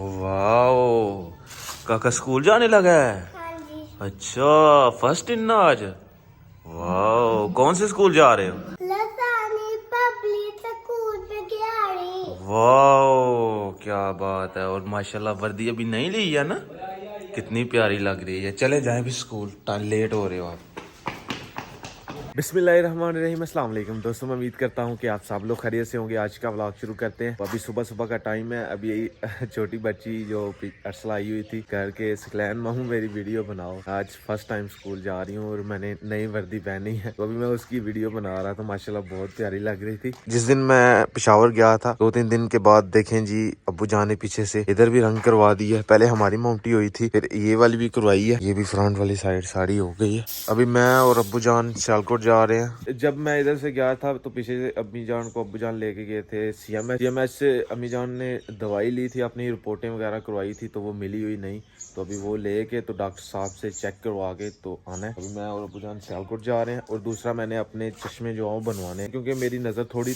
Wow, काका school जाने लगा है। हाँ जी। अच्छा, फर्स्ट इन आज। वाओ, कौन से स्कूल जा रहे हो? लसानी पब्लिक स्कूल पे खिलाड़ी। वाओ, क्या बात है। और माशाल्लाह वर्दी अभी नहीं ली है ना, कितनी प्यारी लग रही है। चले जाएं भी स्कूल, लेट हो रहे हो आप। बिस्मिल्लाहिर्रहमानिर्रहीम, अस्सलाम वालेकुम दोस्तों, मैं उम्मीद करता हूँ कि आप सब लोग खैरियत से होंगे। आज का व्लॉग शुरू करते हैं। अभी सुबह सुबह का टाइम है। अभी छोटी बच्ची जो अरसला आई हुई थी घर के, सकलैन मामू मेरी वीडियो बनाओ, आज फर्स्ट टाइम स्कूल जा रही हूँ और मैंने नई वर्दी पहनी है, तो अभी मैं उसकी वीडियो बना रहा था। माशाल्लाह बहुत प्यारी लग रही थी। जिस दिन मैं पेशावर गया था 2-3 दिन के बाद देखें जी, अब्बू जान ने पीछे से इधर भी रंग करवा दी है। पहले हमारी मोमटी हुई थी, फिर ये वाली भी करवाई है। ये भी फ्रंट वाली साइड साड़ी हो गई है। अभी मैं और अब्बू जान सियालकोट जा रहे हैं। जब मैं इधर से गया था तो पीछे से अम्मी जान को अब्बू जान लेके गए थे सीएमएच से। अम्मी जान ने दवाई ली थी, अपनी रिपोर्टें वगैरह करवाई थी, तो वो मिली हुई नहीं, तो अभी वो लेके तो डॉक्टर साहब से चेक करवा के तो आना है। अभी मैं और अब्बू जान सियालकोट जा रहे हैं। और दूसरा, मैंने अपने चश्मे जो है बनवाने हैं, क्योंकि मेरी नज़र थोड़ी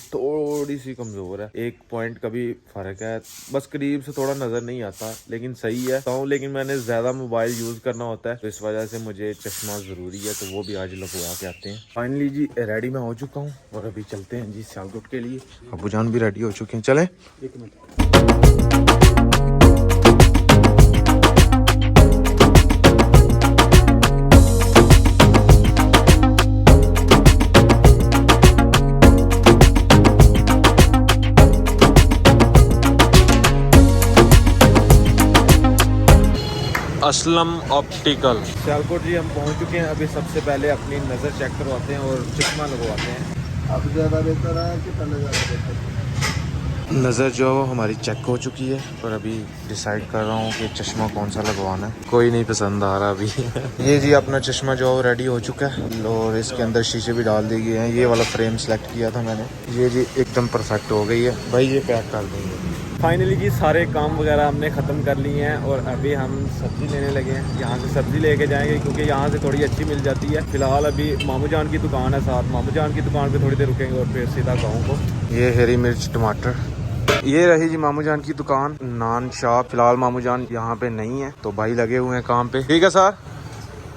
सी कमज़ोर है। एक पॉइंट का भी फ़र्क है, बस करीब से थोड़ा नज़र नहीं आता, लेकिन सही है तो। लेकिन मैंने ज़्यादा मोबाइल यूज़ करना होता है, तो इस वजह से मुझे चश्मा ज़रूरी है, तो वो भी आज लगवा के आते हैं। फाइनली जी रेडी मैं हो चुका हूँ और अभी चलते हैं जी सियालकोट के लिए। अब्बू जान भी रेडी हो चुके हैं, चलें। एक मिनट। असलम ऑप्टिकल सियालकोट जी, हम पहुंच चुके हैं। अभी सबसे पहले अपनी नज़र चेक करवाते हैं और चश्मा लगवाते हैं। अब ज़्यादा बेहतर है कि पहले ज़्यादा बेहतर है? नज़र जो हमारी चेक हो चुकी है और अभी डिसाइड कर रहा हूँ कि चश्मा कौन सा लगवाना है। कोई नहीं पसंद आ रहा अभी। ये जी अपना चश्मा जो रेडी हो चुका है और इसके अंदर शीशे भी डाल दिए गए हैं। ये वाला फ्रेम सेलेक्ट किया था मैंने। ये जी एकदम परफेक्ट हो गई है भाई, ये पैक कर देंगे। फाइनली जी सारे काम वगैरह हमने ख़त्म कर लिए हैं और अभी हम सब्ज़ी लेने लगे हैं। यहाँ से सब्ज़ी लेके जाएंगे क्योंकि यहाँ से थोड़ी अच्छी मिल जाती है। फिलहाल अभी मामू जान की दुकान है साथ, मामू जान की दुकान पे थोड़ी देर रुकेंगे और फिर सीधा गाँव को। ये हरी मिर्च टमाटर, ये रही जी मामू जान की दुकान, नान शॉप। फिलहाल मामू जान यहाँ पे नहीं है, तो भाई लगे हुए हैं काम पे। ठीक है सर,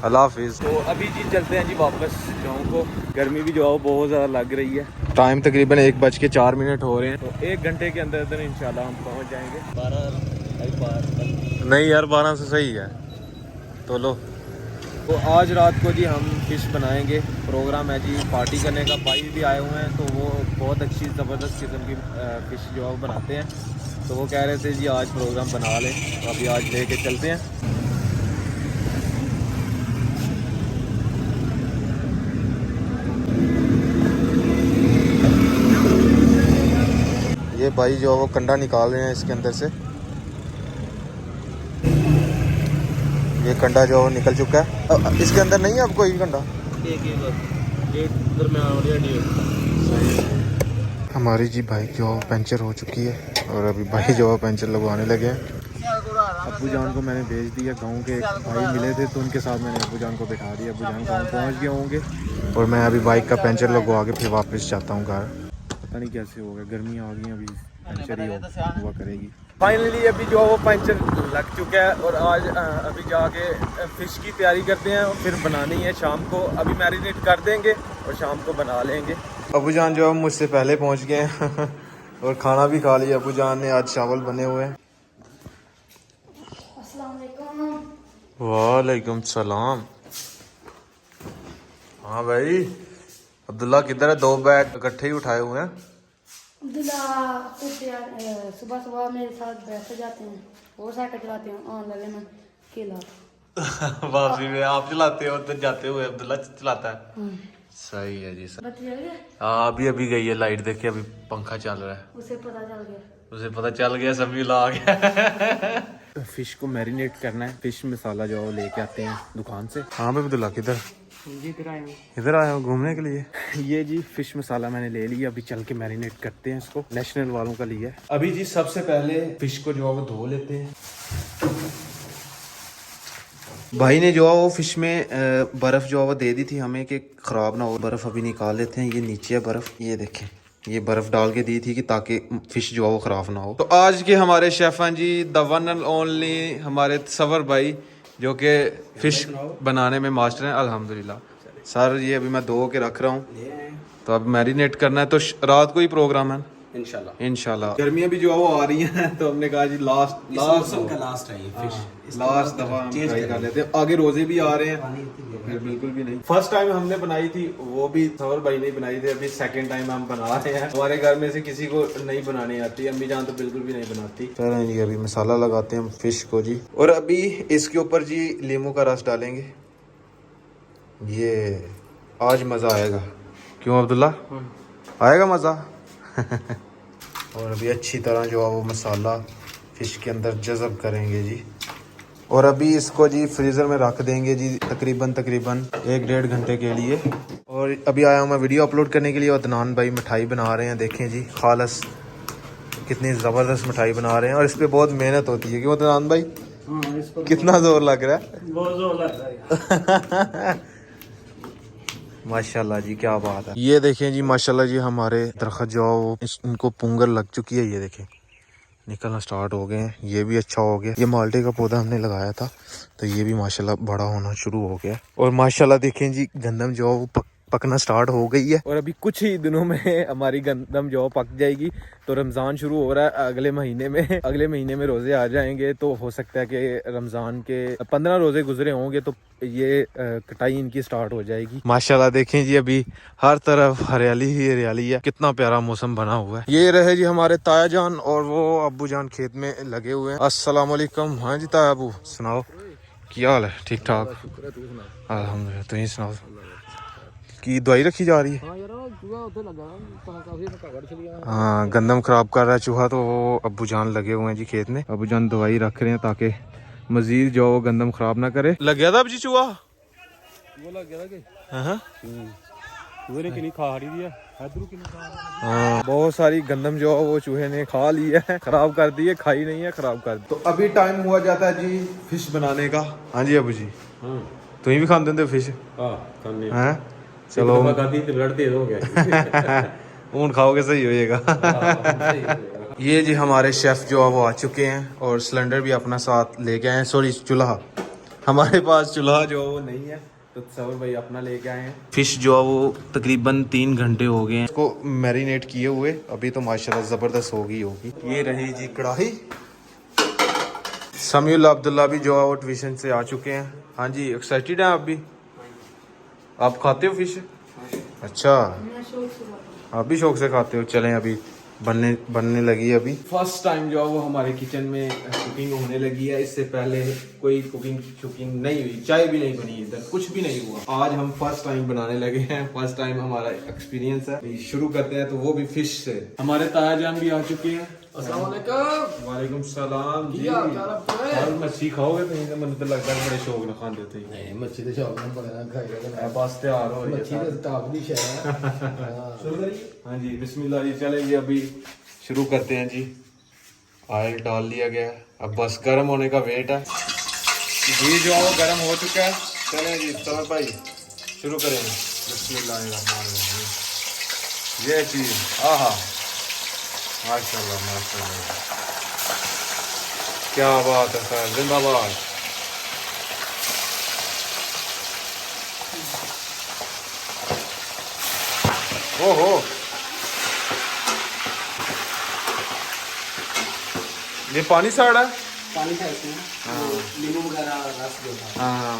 अल्लाह हाफिज़। तो अभी जी चलते हैं जी वापस गाँव को। गर्मी भी जो है बहुत ज़्यादा लग रही है। टाइम तकरीबन 1:04 हो रहे हैं, तो 1 घंटे के अंदर अंदर इंशाल्लाह हम पहुँच जाएंगे। 12 नहीं यार, 12 से सही है तो लो। तो आज रात को जी हम फ़िश बनाएंगे। प्रोग्राम है जी पार्टी करने का। भाई भी आए हुए हैं, तो वो बहुत अच्छी ज़बरदस्त किस्म की फ़िश जो है वो बनाते हैं, तो वो कह रहे थे जी आज प्रोग्राम बना लें, तो अभी आज लेके चलते हैं। ये भाई जो है वो कंडा निकाल रहे हैं इसके अंदर से। ये कंडा जो निकल चुका है। इसके अंदर नहीं है अब कोई कंडा। हमारी जी बाइक जो पंचर हो चुकी है और अभी भाई जो पंचर लगवाने लगे हैं। अब्बू जान को मैंने भेज दिया, गाँव के भाई मिले थे तो उनके साथ मैंने अब्बू जान को बैठा दिया। अब्बू जान गाँव पहुँच गए होंगे और मैं अभी बाइक का पंचर लगवा के फिर वापस जाता हूँ घर। पता नहीं कैसे होगा, गर्मी आ गई, अभी पंचर ही हुआ करेगी। फाइनली अभी जो है वो पंचर लग चुका है और आज अभी जाके फ़िश की तैयारी करते हैं और फिर बनानी है शाम को। अभी मैरिनेट कर देंगे और शाम को बना लेंगे। अबू जान जो है मुझसे पहले पहुंच गए हैं और खाना भी खा लिया। अबू जान ने आज चावल बने हुए हैं। वालेकुम सलाम। हाँ भाई, अब्दुल्ला किधर है? 2 बैग इकट्ठे ही उठाए हुए हैं। सुबह सुबह मेरे साथ बैठ जाते हैं और साइकिल चलाते हैं। लगे मैं अकेला वापसी में आप चलाते हो तो जाते हुए अब्दुल्ला चलाता है। सही है जी सर। हाँ अभी अभी गई है लाइट, देखिए अभी पंखा चल रहा है। उसे पता चल गया सभी ला गया। फिश को मैरिनेट करना है। फिश मसाला जो है लेके आते हैं दुकान से। हाँ भाई अब्दुल्ला किधर? इधर आया हूँ घूमने के लिए। ये जी फिश मसाला मैंने ले लिया, अभी चल के मैरिनेट करते हैं इसको। नेशनल वालों का लिया है। अभी जी सबसे पहले फिश को जो है वो धो लेते हैं। भाई ने जो है वो फिश में बर्फ जो है वो दे दी थी हमें कि खराब ना हो। बर्फ अभी निकाल लेते हैं। ये नीचे है बर्फ, ये देखें ये बर्फ़ डाल के दी थी कि ताकि फ़िश जो है वो ख़राब ना हो। तो आज के हमारे शेफ़ हैं जी द वन एंड ओनली हमारे सवर भाई, जो कि फ़िश बनाने में मास्टर हैं अल्हम्दुलिल्लाह। सर ये अभी मैं धो के रख रहा हूँ, तो अब मैरिनेट करना है। तो रात को ही प्रोग्राम है इंशाल्लाह। गर्मियाँ भी जो है वो आ रही हैं, तो हमने कहा जी लास्ट है ये फिश, लास्ट दफा हम ट्राई कर लेते हैं। आगे रोजे भी आ रहे हैं, तो फिर बिल्कुल भी नहीं। फर्स्ट टाइम हमने बनाई थी वो भी सवर भाई ने बनाई थी, अभी सेकंड टाइम हम बना रहे हैं। हमारे घर में से किसी को नहीं बनानी आती, अम्मी जान तो बिल्कुल भी नहीं बनाती। चलें जी अभी मसाला लगाते हैं हम फिश को जी, और अभी इसके ऊपर जी नींबू का रस डालेंगे। ये आज मज़ा आएगा, क्यों अब्दुल्ला आएगा मज़ा। और अभी अच्छी तरह जो है वो मसाला फ़िश के अंदर जज़ब करेंगे जी, और अभी इसको जी फ्रीज़र में रख देंगे जी तकरीबन 1-1.5 घंटे के लिए। और अभी आया हूँ मैं वीडियो अपलोड करने के लिए, और अदनान भाई मिठाई बना रहे हैं। देखें जी खालस कितनी ज़बरदस्त मिठाई बना रहे हैं, और इस पर बहुत मेहनत होती है। क्यों अदनान भाई कितना ज़ोर लग रहा है? बहुत जोर लग रहा है। माशाल्लाह जी क्या बात है। ये देखें जी माशाल्लाह जी हमारे दरख्त जो है वो इनको पुंगर लग चुकी है। ये देखें निकलना स्टार्ट हो गए हैं, ये भी अच्छा हो गया। ये माल्टे का पौधा हमने लगाया था, तो ये भी माशाल्लाह बड़ा होना शुरू हो गया। और माशाल्लाह देखें जी गंदम जो है वो पकना स्टार्ट हो गई है, और अभी कुछ ही दिनों में हमारी गंदम जो पक जाएगी। तो रमज़ान शुरू हो रहा है अगले महीने में रोज़े आ जाएंगे, तो हो सकता है कि रमज़ान के 15 रोज़े गुजरे होंगे, तो ये कटाई इनकी स्टार्ट हो जाएगी। माशाल्लाह देखें जी अभी हर तरफ हरियाली ही हरियाली है, कितना प्यारा मौसम बना हुआ है। ये रहे जी हमारे ताया जान और वो अब्बू जान खेत में लगे हुए हैं। अस्सलाम वालेकुम। हाँ जी ताया अबू सुनाओ क्या हाल है? ठीक ठाक अल्हम्दुलिल्लाह। तुम सुनाओ की दवाई रखी जा रही है? हाँ गंदम खराब कर रहा है चूहा, तो वो अब्बू जान लगे हुए हैं जी खेत में। अब्बू जान दवाई रख रहे हैं ताकि मजीद जो गंदम खराब ना करे। लग गया था अब जी चूहा? वो लग गया था कि हाँ बहुत सारी गंदम जो है वो चूहे ने खा ली है, खराब कर दी है, खाई नहीं है, खराब कर दी। तो अभी टाइम हुआ जाता है जी फिश बनाने का। हाँ जी अबू जी तुम भी खाते हो फिश? हाँ चलो ऊन खाओगे सही हो जाएगा। ये जी हमारे शेफ जो है वो आ चुके हैं, और सिलेंडर भी अपना साथ लेके आए हैं। सॉरी चूल्हा, हमारे पास चूल्हा जो है वो नहीं है, तो सवर भाई अपना लेके आए हैं। फिश जो है वो तकरीबन 3 घंटे हो गए हैं इसको मैरिनेट किए हुए, अभी तो माशाल्लाह ज़बरदस्त होगी। ये रही जी कढ़ाई। समीउल अब्दुल्ला भी जो है वो ट्यूशन से आ चुके हैं। हाँ जी एक्साइटेड हैं आप भी? आप खाते हो फिश? अच्छा आप भी शौक से खाते हो। चलें अभी बनने लगी है। अभी फर्स्ट टाइम जो है वो हमारे किचन में कुकिंग होने लगी है। इससे पहले कोई कुकिंग नहीं हुई, चाय भी नहीं बनी, इधर कुछ भी नहीं हुआ। आज हम फर्स्ट टाइम बनाने लगे हैं, फर्स्ट टाइम हमारा एक्सपीरियंस है। शुरू करते हैं, तो वो भी फिश से। हमारे ताया जान भी आ चुके हैं। अस्सलाम वालेकुम। वालेकुम सलाम जी। और मच्छी खाओगे? तो मुझे तो लगता है बड़े शौक ना खाते थे। नहीं मच्छी तो शौक ना बड़ा खाएगा, बस तैयार हो रही है मच्छी तो ताप दी शायद। शुरू करिए। हाँ जी बिस्मिल्लाह जी। चलें जी अभी शुरू करते हैं जी। ऑयल डाल दिया गया है, अब बस गर्म होने का वेट है। घी जो है वो गर्म हो चुका है। चलें जी सवर भाई शुरू करेंगे। बिस्मिल्लाहिर्रहमानिर्रहीम। ये चीज़ आहा माशाल्लाह माशाल्लाह क्या बात है सर, जिंदाबाद। ओहो ये पानी साड़ा है? पानी था इसमें, नींबू वगैरह रस जो था। हाँ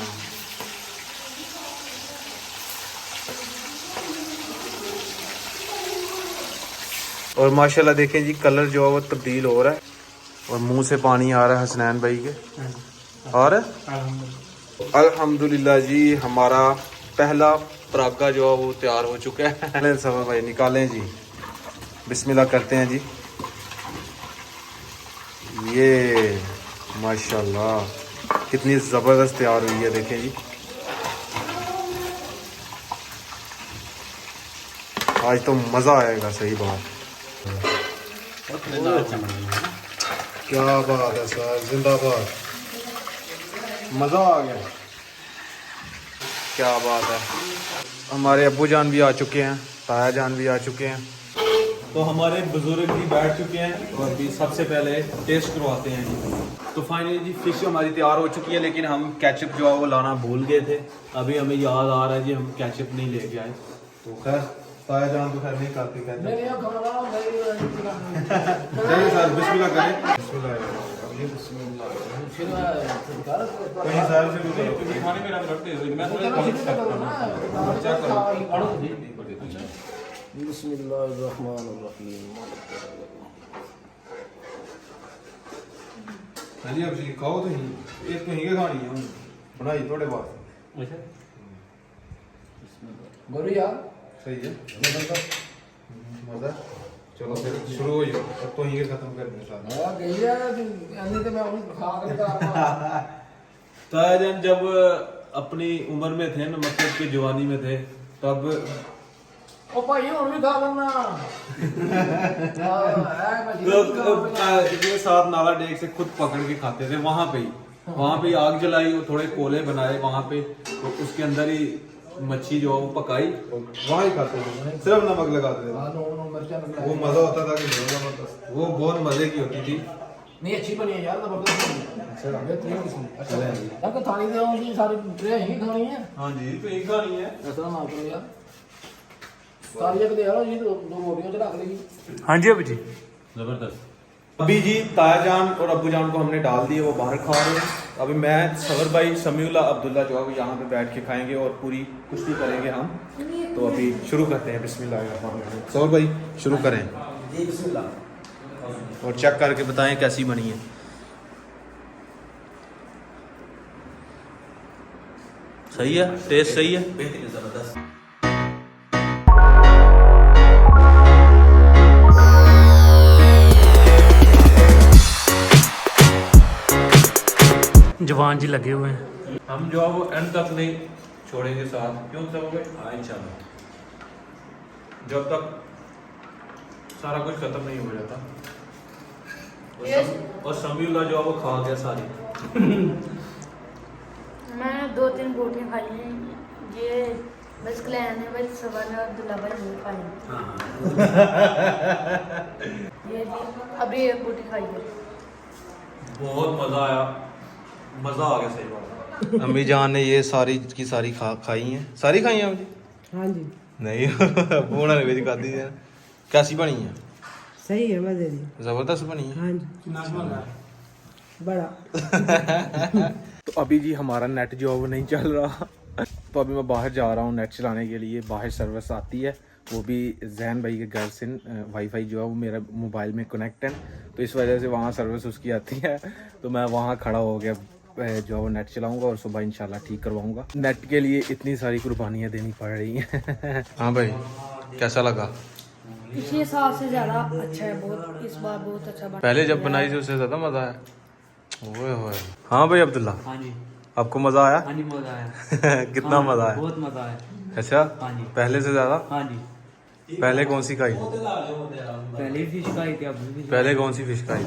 और माशाल्लाह देखें जी कलर जो है वो तब्दील हो रहा है, और मुंह से पानी आ रहा है हसनैन भाई के। और अल्हम्दुलिल्लाह जी हमारा पहला परागा जो है वो तैयार हो चुका है। सबर भाई निकालें जी, बिस्मिल्लाह करते हैं जी। ये माशाल्लाह कितनी ज़बरदस्त तैयार हुई है, देखें जी। आज तो मज़ा आएगा, सही बात। क्या बात है सर, जिंदाबाद, मज़ा आ गया। क्या बात है। हमारे अब्बू जान भी आ चुके हैं, ताया जान भी आ चुके हैं। तो हमारे बुजुर्ग भी बैठ चुके हैं और अभी सबसे पहले टेस्ट करवाते हैं जी। तो फाइनली जी फिश हमारी तैयार हो चुकी है, लेकिन हम केचप जो है वो लाना भूल गए थे। अभी हमें याद आ रहा है जी हम केचप नहीं लेके आए। तो खैर ताया जान तो खैर नहीं खाते केचप। चलिए सर बिस्मिल्लाह करें। बिस्मिल्लाह कहीं सर से भी खाने में रखते हो मैं थोड़ा चेक करो। हाँ जी अब जी खाओ तो ही एक तो ही खानी है बनाई थोड़े बाद गोरू यार सही है मजा। चलो फिर शुरू हो जाओ अब तो ही खत्म कर दें साथ। मैं गई है यानी तो मैं उन खा के ताया जान जब अपनी उम्र में थे ना, मतलब कि जवानी में थे, तब ओ भाई और भी खा लेना के साथ नाला डेक से खुद पकड़ के खाते थे। वहां पे ही आग जलाई और थोड़े कोले बनाए वहां पे, तो उसके अंदर ही मच्छी जो है वो पकाई और वहाँ ही खाते थे, सिर्फ नमक लगाते थे। वो मजा होता था कि वो बहुत मजे की होती थी। नहीं अच्छी बनी है यार जबरदस्त बनी है। अच्छा बेहतरीन किस्म अच्छा है यार। तो थाली दे जी सारी ट्रे यही खानी है। हाँ जी तो यही खानी है। ऐसा ना करो यार थाली एक दे यार जी दो रोटियां चढ़ा के ली। हाँ जी अभी जी जबरदस्त। अभी जी ताया जान और अब्बू जान को हमने डाल दिए, वो बाहर खा रहे हैं। अभी मैं सवर भाई समीउल्लाह अब्दुल्ला जो है वो यहाँ पे बैठ के खाएंगे और पूरी कुश्ती करेंगे हम। तो अभी शुरू करते हैं बिस्मिल्लाह। सवर भाई शुरू करें जी बिस्मिल्लाह और चेक करके बताएं कैसी बनी है। सही है, टेस्ट सही है, बेहतरीन जबरदस्त। जवान जी लगे हुए हैं। हम जो है वो एंड तक नहीं छोड़ेंगे साथ, क्यों सब हो गए? हाँ इंशाल्लाह जब तक सारा कुछ खत्म नहीं हो जाता। और समीउल्लाह जो है वो खा गया सारी। मैंने 2-3 बोटियाँ खाई हैं। ये बस क्लैन है भाई, सवाल और अब्दुल्ला भाई नहीं खाई। ये जी अभी एक बोटी खाई है। बहुत मजा आया, मजा आ गया सही बात। अम्मी जान ने ये सारी की सारी खाई हैं। सारी खाई हैं अम्मी? हाँ जी नहीं बूढ़ा ने भी खाती है। कैसी बनी है? सही है मजे दी। जबरदस्त बनी है। हाँ जी बड़ा। तो अभी जी हमारा नेट जो है वो नहीं चल रहा, तो अभी मैं बाहर जा रहा हूँ नेट चलाने के लिए। बाहर सर्विस आती है, वो भी जैन भाई के घर से वाईफाई जो है वो मेरा मोबाइल में कनेक्ट है, तो इस वजह से वहाँ सर्विस उसकी आती है। तो मैं वहाँ खड़ा हो गया जो है वो नेट चलाऊँगा और सुबह इंशाल्लाह ठीक करवाऊँगा। नेट के लिए इतनी सारी कुर्बानियाँ देनी पड़ रही हैं। हाँ भाई कैसा लगा? पिछले साल से ज़्यादा अच्छा है, बहुत इस बार बहुत अच्छा बना। पहले जब बनाई थी उससे ज़्यादा मज़ा आया। ओए होए। हाँ भाई अब्दुल्ला हाँ जी आपको मज़ा आया? हाँ जी मजा आया। कितना मज़ा आया? बहुत मजा आया। अच्छा हाँ जी पहले से ज़्यादा? हाँ जी पहले कौन सी खाई? पहले फिश खाई थी, अब भी पहले कौन सी फिश खाई?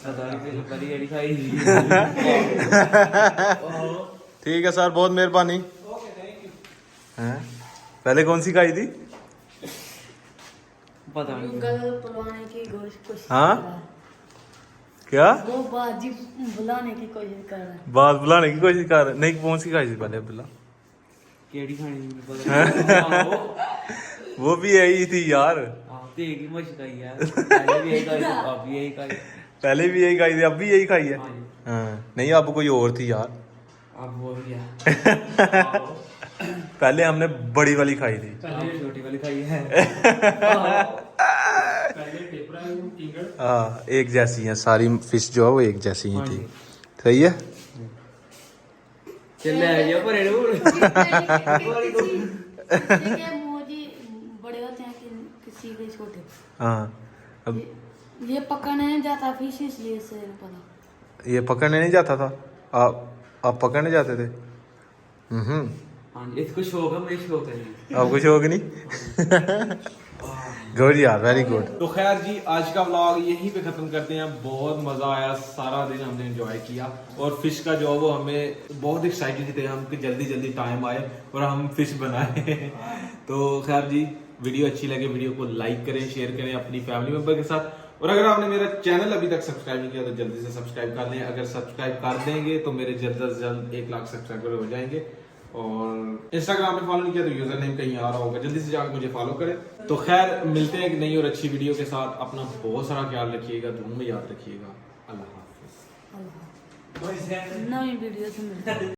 पहली एड़ी खाई। ठीक है सर बहुत मेहरबानी। हैं? पहले कौन सी खाई थी? पता नहीं गल बुलाने की कोशिश हाँ? कर रहा है। क्या वो बाजी बुलाने की कोशिश कर रहा है। बात बुलाने की कोशिश कर रहे? नहीं कौन सी खाई थी पहले अब्दुल्ला? केड़ी खानी थी, पता वो भी यही थी यार। आप तो एक ही मछ खाई है। पहले भी यही खाई थी, अब भी यही खाई। पहले भी यही खाई थी, अब भी यही खाई है। हाँ जी हाँ नहीं अब कोई और थी यार। अब वो गया। पहले हमने बड़ी वाली खाई थी। पहले छोटी वाली खाई है। हाँ एक जैसी है सारी फिश जो है वो एक जैसी ही हाँ थी। जी। सही है। चल ले आइए पर ठीक है मोजी बड़े होते हैं कि किसी के छोटे। हाँ अब ये पकड़ने नहीं जाता फिश, इसलिए से पता। ये पकड़ने नहीं जाता था? आप पकड़ने जाते थे? हाँ जी इसको शौक है, मुझे शौक है। आपको शौक नहीं? गुड यार वेरी गुड। तो खैर जी आज का व्लॉग यहीं पे खत्म करते हैं। बहुत मजा आया, सारा दिन हमने एंजॉय किया और फिश का जो वो हमें बहुत एक्साइटेड थे हम कि जल्दी जल्दी टाइम आए और हम फिश बनाए। तो खैर जी वीडियो अच्छी लगे वीडियो को लाइक करें, शेयर करें अपनी फैमिली मेंबर के साथ। और अगर आपने मेरा चैनल अभी तक सब्सक्राइब नहीं किया तो जल्दी से सब्सक्राइब कर लें। अगर सब्सक्राइब कर देंगे तो मेरे जल्द से जल्द 1 लाख सब्सक्राइबर हो जाएंगे। और इंस्टाग्राम पे फॉलो नहीं किया तो यूजर नेम कहीं आ रहा होगा, जल्दी से जाकर मुझे फॉलो करें। तो खैर मिलते हैं एक नई और अच्छी वीडियो के साथ। अपना बहुत सारा ख्याल रखिएगा, दुआ में याद रखिएगा। अल्लाह हाफिज। नई वीडियो से मिलते हैं।